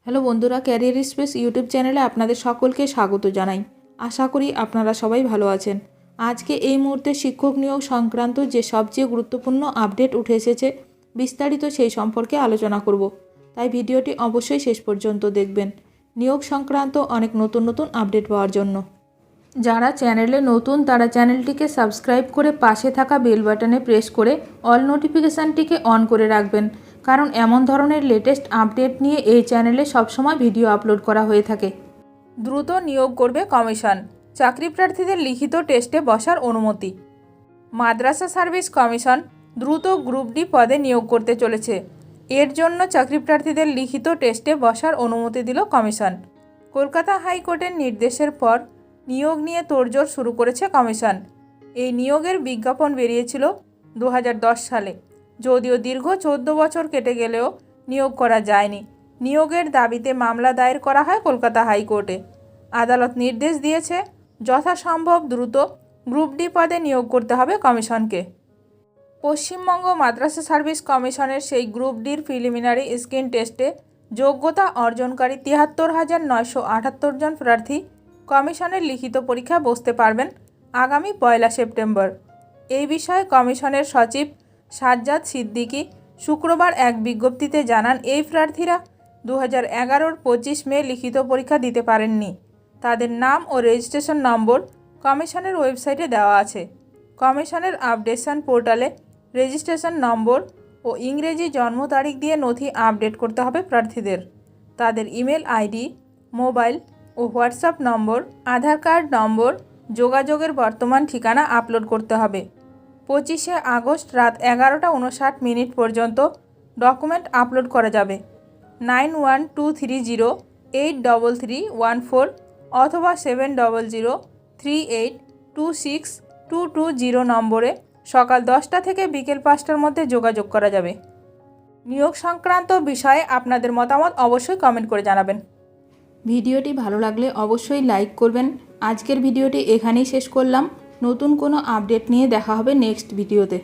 Hello বন্ধুরা, career space YouTube চ্যানেলে আপনাদের সকলকে স্বাগত জানাই। আশা করি আপনারা সবাই ভালো আছেন। আজকে এই মুহূর্তে শিক্ষক নিয়োগ সংক্রান্ত যে সবচেয়ে গুরুত্বপূর্ণ আপডেট উঠে এসেছে, বিস্তারিত সেই সম্পর্কে আলোচনা করব। তাই ভিডিওটি অবশ্যই শেষ পর্যন্ত দেখবেন নিয়োগ সংক্রান্ত অনেক নতুন নতুন আপডেট পাওয়ার জন্য। যারা চ্যানেলে নতুন তারা চ্যানেলটিকে সাবস্ক্রাইব করে পাশে থাকা বেল বাটনে প্রেস করে অল নোটিফিকেশানটিকে অন করে রাখবেন, কারণ এমন ধরনের লেটেস্ট আপডেট নিয়ে এই চ্যানেলে সবসময় ভিডিও আপলোড করা হয়ে থাকে। দ্রুত নিয়োগ করবে কমিশন, চাকরি প্রার্থীদের লিখিত টেস্টে বসার অনুমতি। মাদ্রাসা সার্ভিস কমিশন দ্রুত গ্রুপ ডি পদে নিয়োগ করতে চলেছে। এর জন্য চাকরি প্রার্থীদের লিখিত টেস্টে বসার অনুমতি দিল কমিশন। কলকাতা হাইকোর্টের নির্দেশের পর নিয়োগ নিয়ে তোড়জোড় শুরু করেছে কমিশন। এই নিয়োগের বিজ্ঞাপন বেরিয়েছিল 2010 সালে। যদিও দীর্ঘ 14 বছর কেটে গেলেও নিয়োগ করা যায়নি। নিয়োগের দাবিতে মামলা দায়ের করা হয় কলকাতা হাইকোর্টে। আদালত নির্দেশ দিয়েছে যথাসম্ভব দ্রুত গ্রুপ ডি পদে নিয়োগ করতে হবে কমিশনকে। পশ্চিমবঙ্গ মাদ্রাসা সার্ভিস কমিশনের সেই গ্রুপ ডির প্রিলিমিনারি স্ক্রিন টেস্টে যোগ্যতা অর্জনকারী 73,978 জন প্রার্থী কমিশনের লিখিত পরীক্ষা বসতে পারবেন আগামী 1 সেপ্টেম্বর। এই বিষয়ে কমিশনের সচিব সাজ্জাদ সিদ্দিকী শুক্রবার এক বিজ্ঞপ্তিতে জানান, এই প্রার্থীরা 2011-র 25 মে লিখিত পরীক্ষা দিতে পারেননি। তাদের নাম ও রেজিস্ট্রেশন নম্বর কমিশনের ওয়েবসাইটে দেওয়া আছে। কমিশনের আপডেশন পোর্টালে রেজিস্ট্রেশন নম্বর ও ইংরেজি জন্ম তারিখ দিয়ে নথি আপডেট করতে হবে প্রার্থীদের। তাদের ইমেল আইডি, মোবাইল ও হোয়াটসঅ্যাপ নম্বর, আধার কার্ড নম্বর, যোগাযোগের বর্তমান ঠিকানা আপলোড করতে হবে। 25শে আগস্ট রাত 11টা 59 পর্যন্ত ডকুমেন্ট আপলোড করা যাবে। 9123083314 অথবা 7003826220 নম্বরে সকাল 10টা থেকে বিকেল 5টার মধ্যে যোগাযোগ করা যাবে। নিয়োগ সংক্রান্ত বিষয়ে আপনাদের মতামত অবশ্যই কমেন্ট করে জানাবেন। ভিডিওটি ভালো লাগলে অবশ্যই লাইক করবেন। আজকের ভিডিওটি এখানেই শেষ করলাম। নতুন কোনো আপডেট নিয়ে দেখা হবে নেক্সট ভিডিওতে।